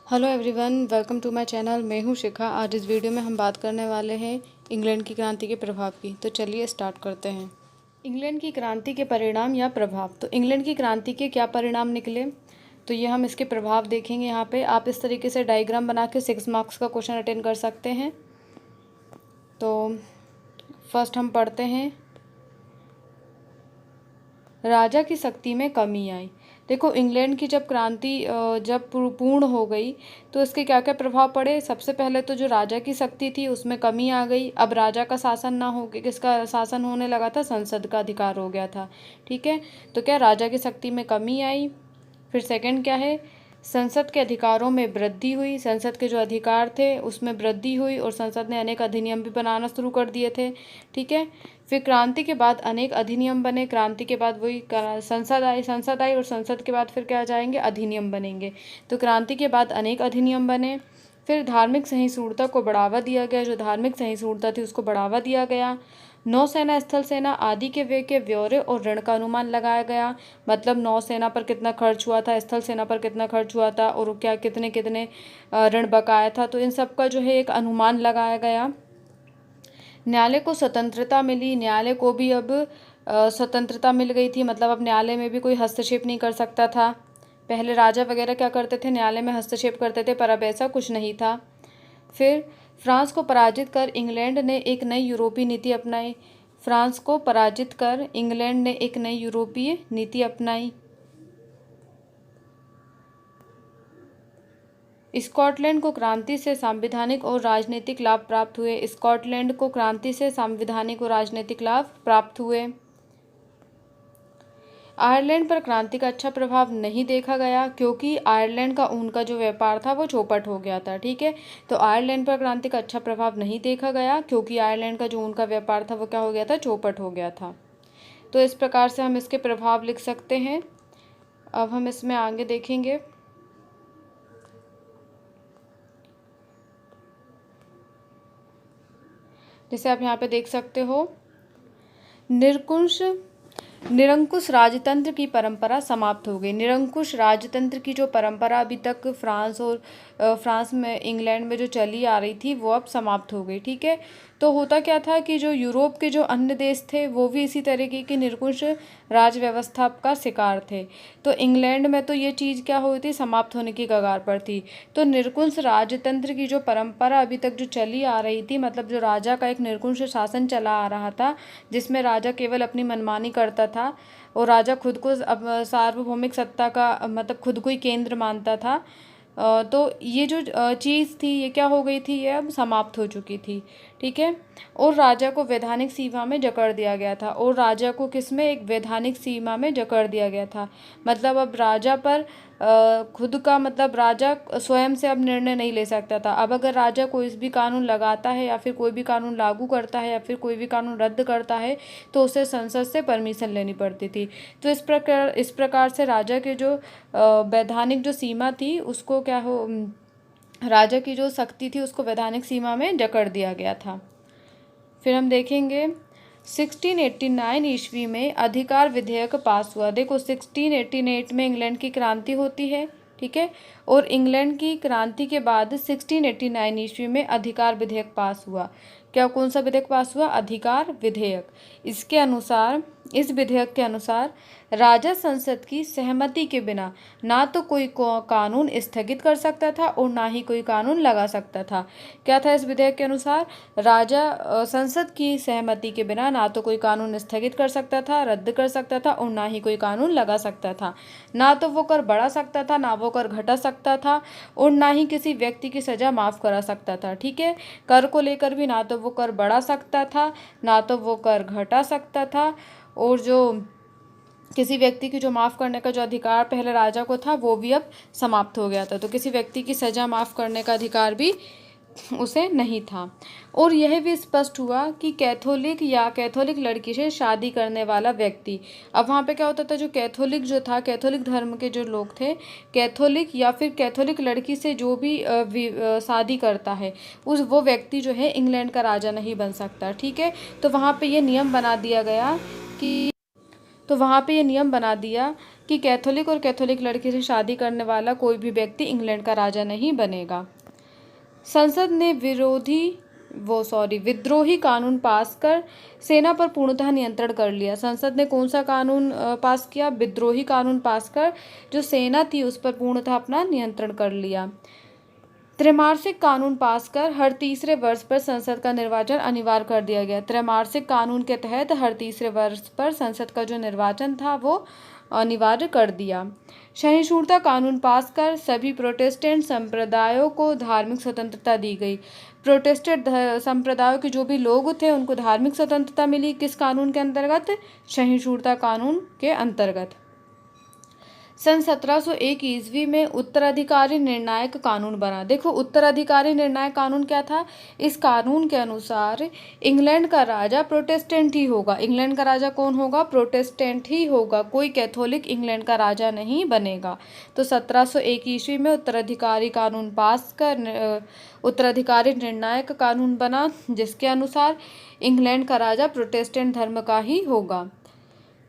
Hello everyone, welcome to my channel. मैं हूं शिखा। आज इस वीडियो में हम बात करने वाले हैं इंग्लैंड की क्रांति के प्रभाव की। तो चलिए स्टार्ट करते हैं। इंग्लैंड की क्रांति के परिणाम या प्रभाव। तो इंग्लैंड की क्रांति के क्या परिणाम निकले, तो ये हम इसके प्रभाव देखेंगे। यहाँ पे आप इस तरीके से डायग्राम बना के 6 मार्क्स का क्वेश्चन अटेंड कर सकते हैं। तो फर्स्ट हम पढ़ते हैं, राजा की शक्ति में कमी आई। देखो, इंग्लैंड की जब क्रांति जब पूर्ण हो गई तो इसके क्या क्या प्रभाव पड़े। सबसे पहले तो जो राजा की शक्ति थी उसमें कमी आ गई। अब राजा का शासन ना हो, किसका शासन होने लगा था, संसद का अधिकार हो गया था। ठीक है, तो क्या राजा की शक्ति में कमी आई। फिर सेकंड क्या है, संसद के अधिकारों में वृद्धि हुई। संसद के जो अधिकार थे उसमें वृद्धि हुई और संसद ने अनेक अधिनियम भी बनाना शुरू कर दिए थे। ठीक है, फिर क्रांति के बाद अनेक अधिनियम बने। क्रांति के बाद वही संसद आई और संसद के बाद फिर क्या आ जाएंगे, अधिनियम बनेंगे। तो क्रांति के बाद अनेक अधिनियम बने। फिर धार्मिक सहिष्णुता को बढ़ावा दिया गया। जो धार्मिक सहिष्णुता थी उसको बढ़ावा दिया गया। नौसेना, स्थल सेना आदि के व्यय के ब्यौरे और ऋण का अनुमान लगाया गया। मतलब नौसेना पर कितना खर्च हुआ था, स्थल सेना पर कितना खर्च हुआ था और क्या कितने कितने ऋण बकाया था, तो इन सब का जो है एक अनुमान लगाया गया। न्यायालय को स्वतंत्रता मिली। न्यायालय को भी अब स्वतंत्रता मिल गई थी। मतलब अब न्यायालय में भी कोई हस्तक्षेप नहीं कर सकता था। पहले राजा वगैरह क्या करते थे, न्यायालय में हस्तक्षेप करते थे, पर अब ऐसा कुछ नहीं था। फिर फ्रांस को पराजित कर इंग्लैंड ने एक नई यूरोपीय नीति अपनाई। फ्रांस को पराजित कर इंग्लैंड ने एक नई यूरोपीय नीति अपनाई। स्कॉटलैंड को क्रांति से सांविधानिक और राजनीतिक लाभ प्राप्त हुए। स्कॉटलैंड को क्रांति से सांविधानिक और राजनीतिक लाभ प्राप्त हुए। आयरलैंड पर क्रांति का अच्छा प्रभाव नहीं देखा गया, क्योंकि आयरलैंड का ऊन का जो व्यापार था वो चौपट हो गया था। ठीक है, तो आयरलैंड पर क्रांति का अच्छा प्रभाव नहीं देखा गया, क्योंकि आयरलैंड का जो ऊन का व्यापार था वो क्या हो गया था, चौपट हो गया था। तो इस प्रकार से हम इसके प्रभाव लिख सकते हैं। अब हम इसमें आगे देखेंगे। जैसे आप यहाँ पे देख सकते हो, निरंकुश राजतंत्र की परंपरा समाप्त हो गई। निरंकुश राजतंत्र की जो परंपरा अभी तक फ्रांस में, इंग्लैंड में जो चली आ रही थी वो अब समाप्त हो गई। ठीक है, तो होता क्या था कि जो यूरोप के जो अन्य देश थे वो भी इसी तरीके की निरंकुश राज व्यवस्था का शिकार थे। तो इंग्लैंड में तो ये चीज़ क्या हुई थी, समाप्त होने की कगार पर थी। तो निरंकुश राजतंत्र की जो परंपरा अभी तक जो चली आ रही थी, मतलब जो राजा का एक निरंकुश शासन चला आ रहा था, जिसमें राजा केवल अपनी मनमानी करता था और राजा खुद को अब सार्वभौमिक सत्ता का मतलब खुद को ही केंद्र मानता था। तो ये जो चीज़ थी ये क्या हो गई थी, ये अब समाप्त हो चुकी थी। ठीक है, और राजा को वैधानिक सीमा में जकड़ दिया गया था। और राजा को किसमें, एक वैधानिक सीमा में जकड़ दिया गया था। मतलब अब राजा पर खुद का, मतलब राजा स्वयं से अब निर्णय नहीं ले सकता था। अब अगर राजा कोई भी कानून लगाता है या फिर कोई भी कानून लागू करता है या फिर कोई भी कानून रद्द करता है तो उसे संसद से परमिशन लेनी पड़ती थी। तो इस प्रकार से राजा के जो वैधानिक जो सीमा थी उसको राजा की जो शक्ति थी उसको वैधानिक सीमा में जकड़ दिया गया था। फिर हम देखेंगे 1689 ईस्वी में अधिकार विधेयक पास हुआ। देखो, 1688 में इंग्लैंड की क्रांति होती है। ठीक है, और इंग्लैंड की क्रांति के बाद 1689 ईस्वी में अधिकार विधेयक पास हुआ। क्या, कौन सा विधेयक पास हुआ, अधिकार विधेयक। इसके अनुसार, इस विधेयक के अनुसार राजा संसद की सहमति के बिना ना तो कोई कानून स्थगित कर सकता था और ना ही कोई कानून लगा सकता था। क्या था इस विधेयक के अनुसार, राजा संसद की सहमति के बिना ना तो कोई कानून स्थगित कर सकता था, रद्द कर सकता था और ना ही कोई कानून लगा सकता था। ना तो वो कर बढ़ा सकता था, ना वो कर घटा सकता था और ना ही किसी व्यक्ति की सजा माफ़ करा सकता था। ठीक है, कर को लेकर भी ना तो वो कर बढ़ा सकता था, ना तो वो कर घटा सकता था, और जो किसी व्यक्ति की जो माफ़ करने का जो अधिकार पहले राजा को था वो भी अब समाप्त हो गया था। तो किसी व्यक्ति की सज़ा माफ़ करने का अधिकार भी उसे नहीं था। और यह भी स्पष्ट हुआ कि कैथोलिक लड़की से शादी करने वाला व्यक्ति, अब वहाँ पे क्या होता था, जो कैथोलिक धर्म के जो लोग थे, कैथोलिक या फिर कैथोलिक लड़की से जो भी शादी करता है वो व्यक्ति जो है इंग्लैंड का राजा नहीं बन सकता। ठीक है, तो वहाँ पे ये नियम बना दिया कि कैथोलिक और कैथोलिक लड़की से शादी करने वाला कोई भी व्यक्ति इंग्लैंड का राजा नहीं बनेगा। संसद ने विद्रोही कानून पास कर सेना पर पूर्णतः नियंत्रण कर लिया। संसद ने कौन सा कानून पास किया? विद्रोही कानून पास कर जो सेना थी उस पर पूर्णतः अपना नियंत्रण कर लिया। त्रैमासिक कानून पास कर हर तीसरे वर्ष पर संसद का निर्वाचन अनिवार्य कर दिया गया। त्रैमासिक कानून के तहत हर तीसरे वर्ष पर संसद का जो निर्वाचन था वो अनिवार्य कर दिया। सहिष्णुता कानून पास कर सभी प्रोटेस्टेंट संप्रदायों को धार्मिक स्वतंत्रता दी गई। प्रोटेस्टेंट संप्रदायों के जो भी लोग थे उनको धार्मिक स्वतंत्रता मिली। किस कानून के अंतर्गत? सहिष्णुता कानून के अंतर्गत। सन 1701 ईस्वी में उत्तराधिकारी निर्णायक कानून बना। देखो उत्तराधिकारी निर्णायक कानून क्या था? इस कानून के अनुसार इंग्लैंड का राजा प्रोटेस्टेंट ही होगा। इंग्लैंड का राजा कौन होगा? प्रोटेस्टेंट ही होगा। कोई कैथोलिक इंग्लैंड का राजा नहीं बनेगा। तो 1701 ईस्वी में उत्तराधिकारी कानून पास कर उत्तराधिकारी निर्णायक कानून बना, जिसके अनुसार इंग्लैंड का राजा प्रोटेस्टेंट धर्म का ही होगा।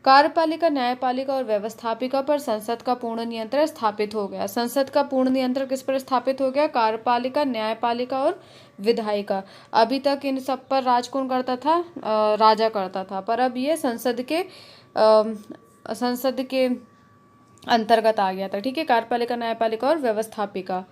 कार्यपालिका, न्यायपालिका और व्यवस्थापिका पर संसद का पूर्ण नियंत्रण स्थापित हो गया। संसद का पूर्ण नियंत्रण किस पर स्थापित हो गया? कार्यपालिका, न्यायपालिका और विधायिका। अभी तक इन सब पर राज कौन करता था? राजा करता था, पर अब ये संसद के अंतर्गत आ गया था। ठीक है, कार्यपालिका, न्यायपालिका और व्यवस्थापिका।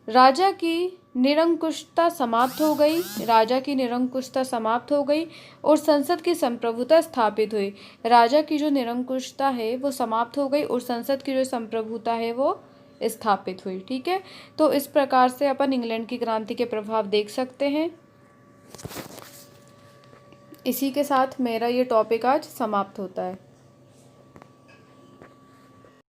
राजा की निरंकुशता समाप्त हो गई। राजा की निरंकुशता समाप्त हो गई और संसद की संप्रभुता स्थापित हुई। राजा की जो निरंकुशता है वो समाप्त हो गई और संसद की जो संप्रभुता है वो स्थापित हुई। ठीक है, तो इस प्रकार से अपन इंग्लैंड की क्रांति के प्रभाव देख सकते हैं। इसी के साथ मेरा ये टॉपिक आज समाप्त होता है।